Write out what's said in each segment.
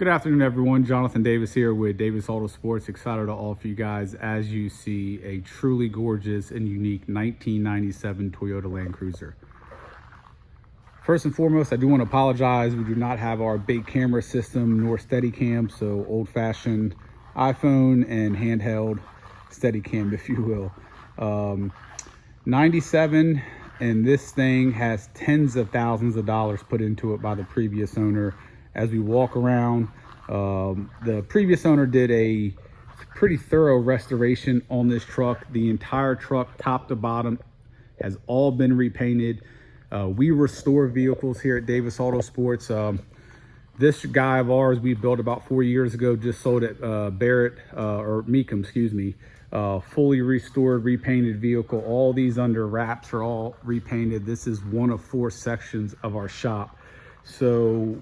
Good afternoon, everyone. Jonathan Davis here with Davis Autosports. Excited to offer you guys, as you see, a truly gorgeous and unique 1997 Toyota Landcruiser. First and foremost, I do want to apologize. We do not have our big camera system nor Steadicam, so old-fashioned iPhone and handheld Steadicam, if you will. 97, and this thing has tens of thousands of dollars put into it by the previous owner. As we walk around, the previous owner did a pretty thorough restoration on this truck. The entire truck, top to bottom, has all been repainted. We restore vehicles here at Davis Autosports. This guy of ours we built about 4 years ago just sold at Meekum, excuse me. Fully restored, repainted vehicle. All these under wraps are all repainted. This is one of 4 sections of our shop. So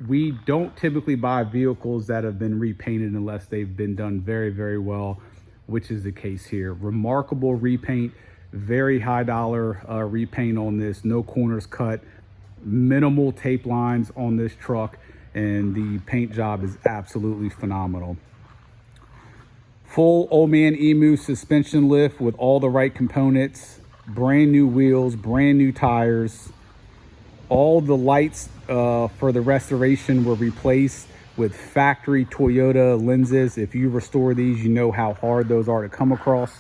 we don't typically buy vehicles that have been repainted unless they've been done very, very well, which is the case here. Remarkable repaint, very high dollar repaint on this. No corners cut, minimal tape lines on this truck, and the paint job is absolutely phenomenal. Full old man emu suspension lift with all the right components, brand new wheels, brand new tires. All the lights for the restoration were replaced with factory Toyota lenses. If you restore these, you know how hard those are to come across.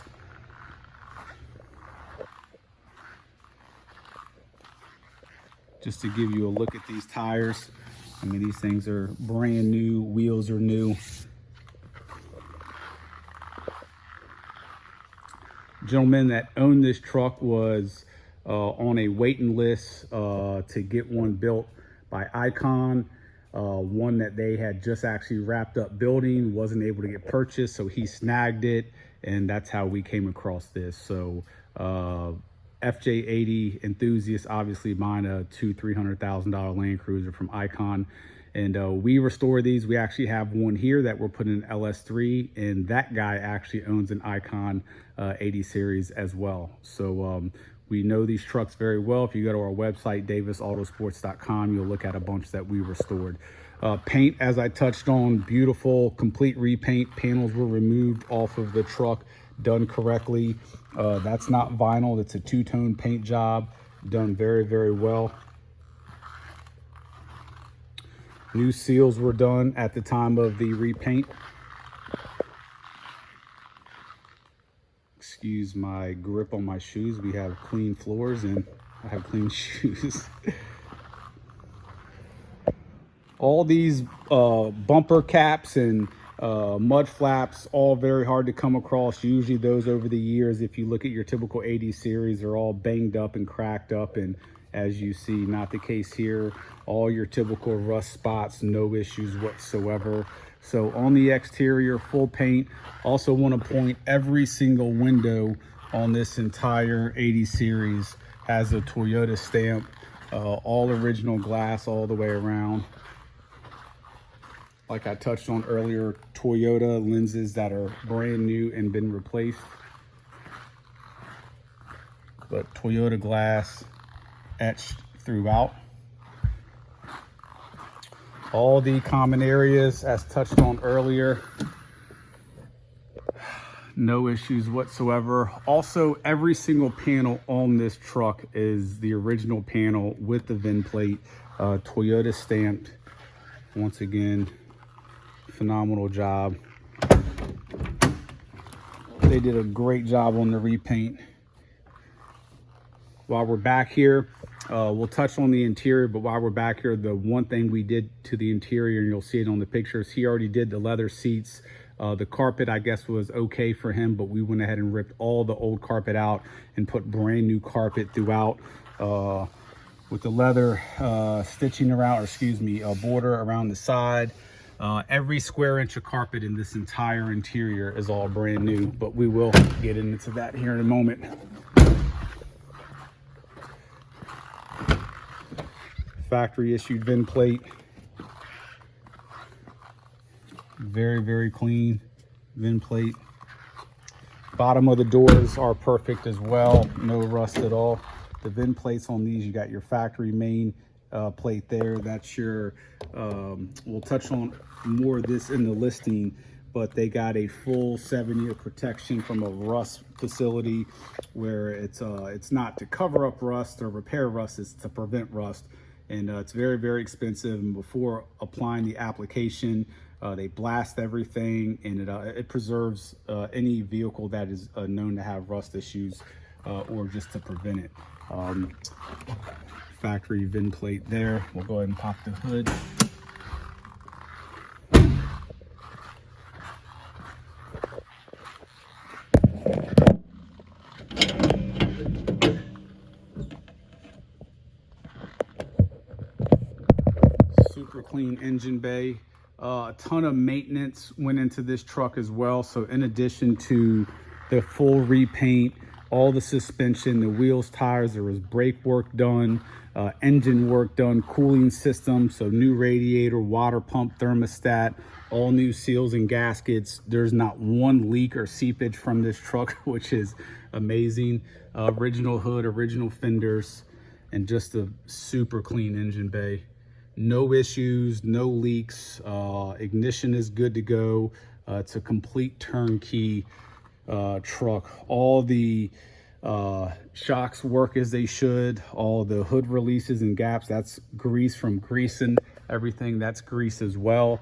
Just to give you a look at these tires, I mean, these things are brand new, wheels are new. Gentleman that owned this truck was on a waiting list to get one built by Icon. One that they had just actually wrapped up building, wasn't able to get purchased, so he snagged it, and that's how we came across this. So FJ80 enthusiasts obviously buying a $200,000-$300,000 Landcruiser from Icon, and we restore these. We actually have one here that we're putting in LS3, and that guy actually owns an Icon 80 series as well. So we know these trucks very well. If you go to our website, davisautosports.com, you'll look at a bunch that we restored. Paint, as I touched on, beautiful, complete repaint. Panels were removed off of the truck, done correctly. That's not vinyl, it's a two-tone paint job, done very, very well. New seals were done at the time of the repaint. Excuse my grip on my shoes. We have clean floors and I have clean shoes. All these bumper caps and mud flaps, all very hard to come across. Usually those over the years, if you look at your typical 80 series, are all banged up and cracked up, and as you see, not the case here. All your typical rust spots, no issues whatsoever. So on the exterior, full paint. Also want to point, every single window on this entire 80 series has a Toyota stamp, all original glass all the way around. Like I touched on earlier, Toyota lenses that are brand new and been replaced. But Toyota glass etched throughout. All the common areas, as touched on earlier, no issues whatsoever. Also, every single panel on this truck is the original panel with the Vin Plate, Toyota stamped. Once again, phenomenal job. They did a great job on the repaint. While we're back here, we'll touch on the interior, but while we're back here, the one thing we did to the interior, and you'll see it on the pictures, he already did the leather seats. The carpet, I guess, was okay for him, but we went ahead and ripped all the old carpet out and put brand new carpet throughout, with the leather stitching around, or excuse me, a border around the side. Every square inch of carpet in this entire interior is all brand new, but we will get into that here in a moment. Factory issued Vin Plate. Very, very clean Vin Plate. Bottom of the doors are perfect as well. No rust at all. The Vin plates on these, you got your factory main plate there. That's your, we'll touch on more of this in the listing, but they got a full 7-year protection from a rust facility where it's not to cover up rust or repair rust, it's to prevent rust. And it's very, very expensive. And before applying the application, they blast everything, and it preserves any vehicle that is known to have rust issues or just to prevent it. Factory VIN plate there. We'll go ahead and pop the hood. Super clean engine bay. A ton of maintenance went into this truck as well. So in addition to the full repaint, all the suspension, the wheels, tires, there was brake work done, engine work done, cooling system, so new radiator, water pump, thermostat, all new seals and gaskets. There's not one leak or seepage from this truck, which is amazing. Original hood, original fenders, and just a super clean engine bay. No issues, no leaks, ignition is good to go. It's a complete turnkey truck. All the shocks work as they should. All the hood releases and gaps, that's grease from greasing everything. That's grease as well.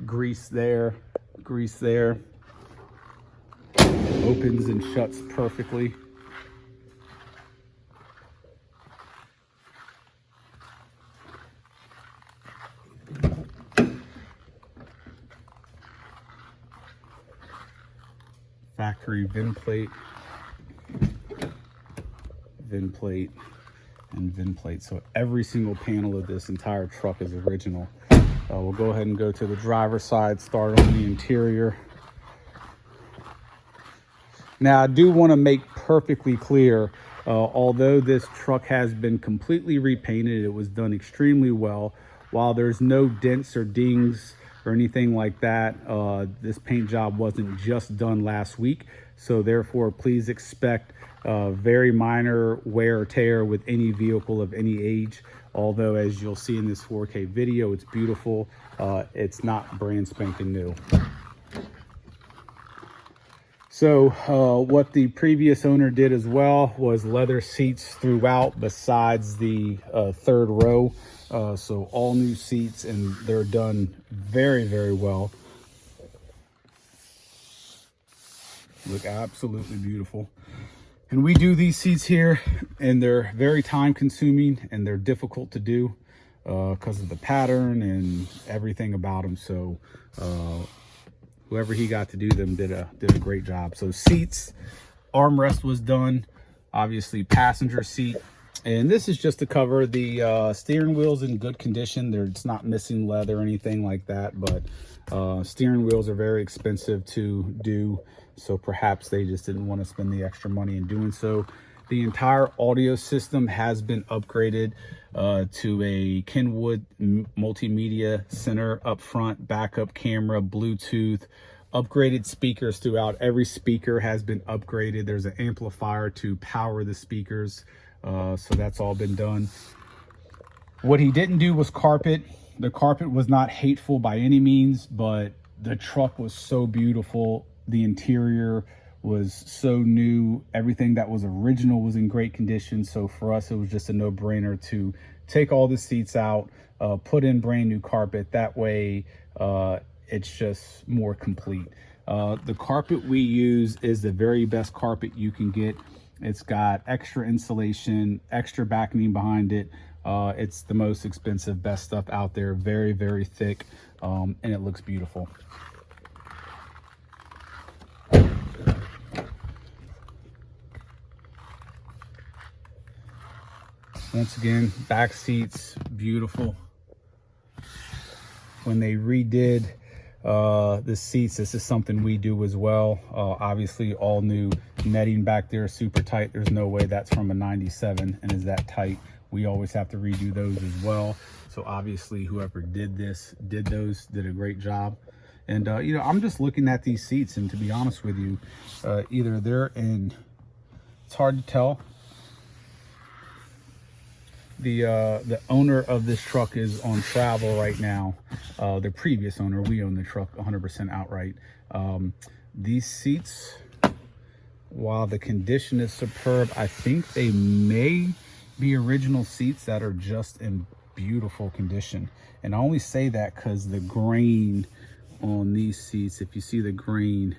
Grease there, grease there. Opens and shuts perfectly. Factory VIN plate, VIN plate, and VIN plate. So every single panel of this entire truck is original. We'll go ahead and go to the driver's side, start on the interior. Now, I do want to make perfectly clear, although this truck has been completely repainted, it was done extremely well. While there's no dents or dings or anything like that, this paint job wasn't just done last week, so therefore please expect very minor wear or tear with any vehicle of any age. Although, as you'll see in this 4K video, it's beautiful. It's not brand spanking new. So what the previous owner did as well was leather seats throughout besides the third row. So all new seats, and they're done very, very well. Look absolutely beautiful. And we do these seats here, and they're very time consuming and they're difficult to do because of the pattern and everything about them. So whoever he got to do them did a great job. So seats, armrest was done, obviously passenger seat. And this is just to cover the steering wheel's in good condition. It's not missing leather or anything like that, but steering wheels are very expensive to do. So perhaps they just didn't want to spend the extra money in doing so. The entire audio system has been upgraded to a Kenwood multimedia center up front, backup camera, Bluetooth, upgraded speakers throughout. Every speaker has been upgraded. There's an amplifier to power the speakers. So that's all been done. What he didn't do was carpet. The carpet was not hateful by any means, but the truck was so beautiful. The interior was so new. Everything that was original was in great condition. So for us, it was just a no-brainer to take all the seats out, put in brand new carpet. That way it's just more complete. The carpet we use is the very best carpet you can get. It's got extra insulation, extra backing behind it. It's the most expensive, best stuff out there. Very, very thick, and it looks beautiful. Once again, back seats, beautiful. When they redid the seats, this is something we do as well. Obviously all new netting back there, super tight. There's no way that's from a 97 and is that tight. We always have to redo those as well. So obviously whoever did those did a great job. And you know, I'm just looking at these seats, and to be honest with you, either they're in, it's hard to tell, The owner of this truck is on travel right now. The previous owner, we own the truck 100% outright. These seats, while the condition is superb, I think they may be original seats that are just in beautiful condition. And I only say that because the grain on these seats, if you see the grain,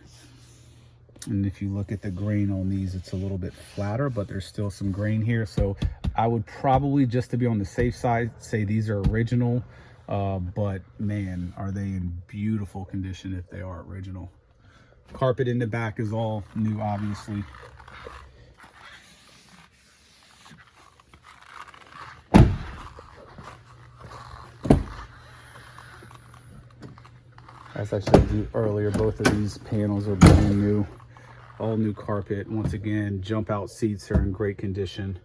and if you look at the grain on these, it's a little bit flatter, but there's still some grain here. So I would probably, just to be on the safe side, say these are original. But man, are they in beautiful condition if they are original. Carpet in the back is all new, obviously. As I showed you earlier, both of these panels are brand new. All new carpet. Once again, jump out seats are in great condition.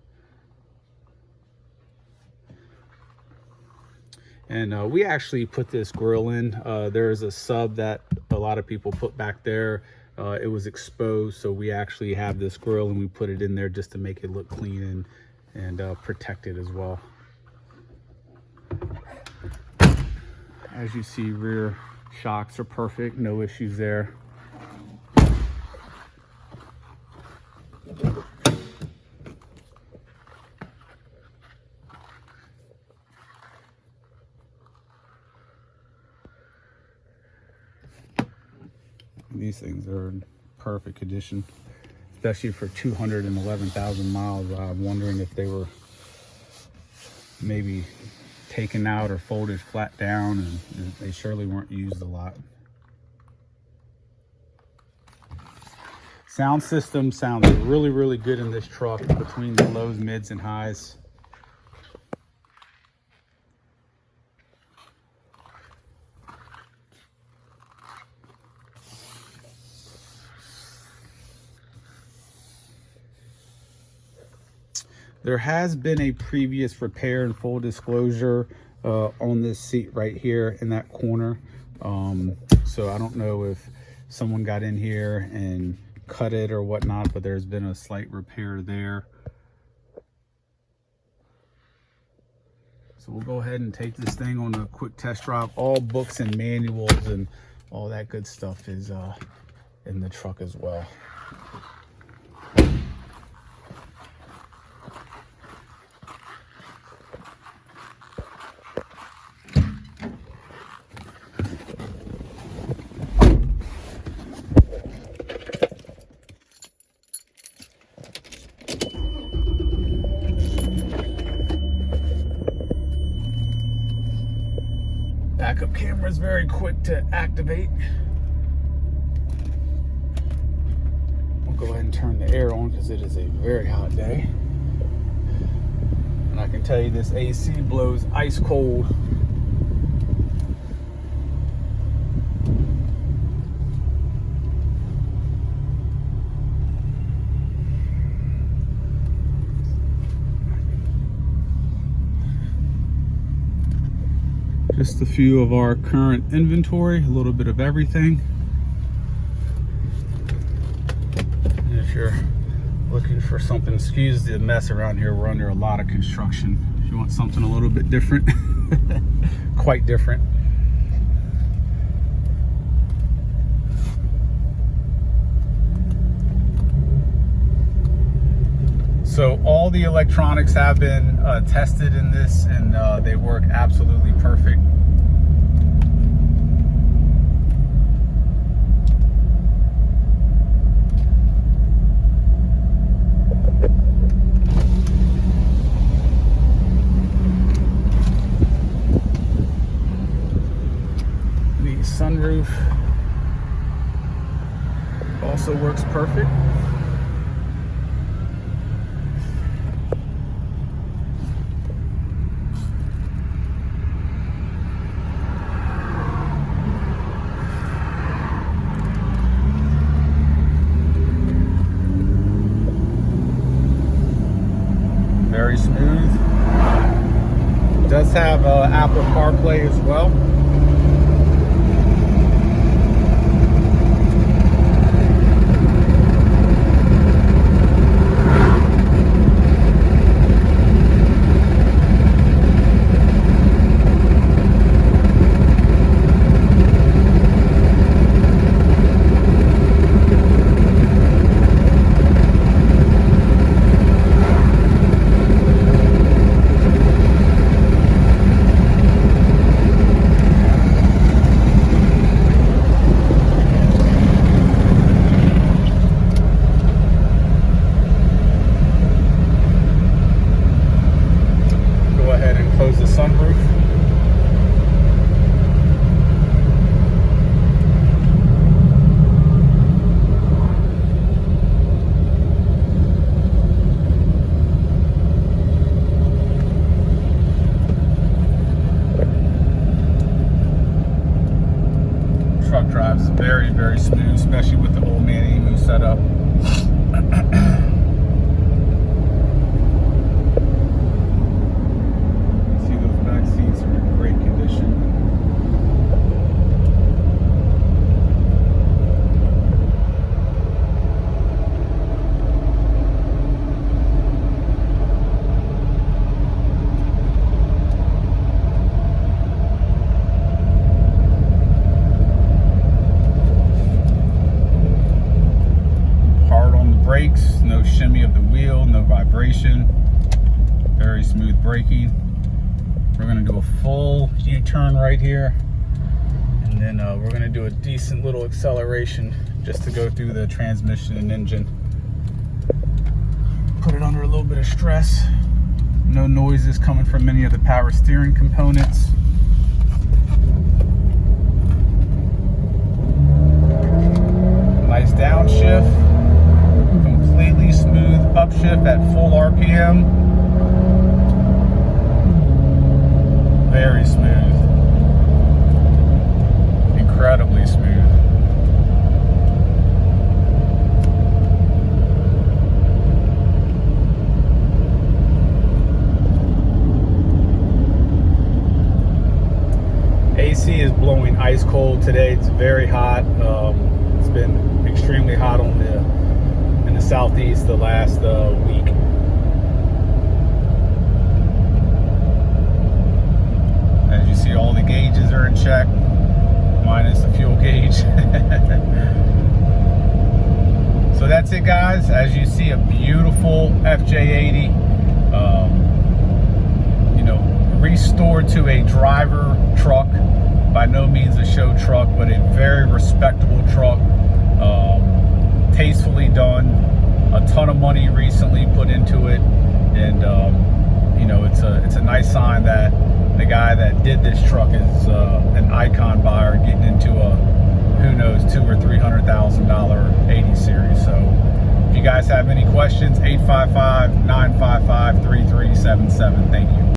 And we actually put this grill in. There's a sub that a lot of people put back there. It was exposed, so we actually have this grill and we put it in there just to make it look clean and protect it as well. As you see, rear shocks are perfect, no issues there. These things are in perfect condition, especially for 211,000 miles. I'm wondering if they were maybe taken out or folded flat down, and they surely weren't used a lot. Sound system sounds really, really good in this truck between the lows, mids, and highs. There has been a previous repair, and full disclosure, on this seat right here in that corner. So I don't know if someone got in here and cut it or whatnot, but there's been a slight repair there. So we'll go ahead and take this thing on a quick test drive. All books and manuals and all that good stuff is in the truck as well. Backup camera is very quick to activate. We'll go ahead and turn the air on because it is a very hot day. And I can tell you this AC blows ice cold. Just a few of our current inventory, a little bit of everything. And if you're looking for something, excuse the mess around here, we're under a lot of construction. If you want something a little bit different, quite different. So all the electronics have been tested in this, and they work absolutely perfect. The sunroof also works perfect. Very smooth. It does have Apple CarPlay as well. truck drives very, very smooth, especially with the old man EMU setup. See, those back seats are in great condition. Brakes, no shimmy of the wheel, no vibration, very smooth braking. We're going to do a full U-turn right here, and then we're going to do a decent little acceleration just to go through the transmission and engine. Put it under a little bit of stress. No noises coming from any of the power steering components. Nice downshift. Completely smooth upshift at full RPM. Very smooth. Incredibly smooth. AC is blowing ice cold today. It's very hot. It's been extremely hot in the southeast the last week. As you see, all the gauges are in check, minus the fuel gauge. So that's it, guys. As you see, a beautiful FJ80, restored to a driver truck. By no means a show truck, but a very respectable truck. Tastefully done. A ton of money recently put into it, and it's a nice sign that the guy that did this truck is an icon buyer getting into a, who knows, $200,000 or $300,000 80 series. So if you guys have any questions, 855-955-3377. Thank you.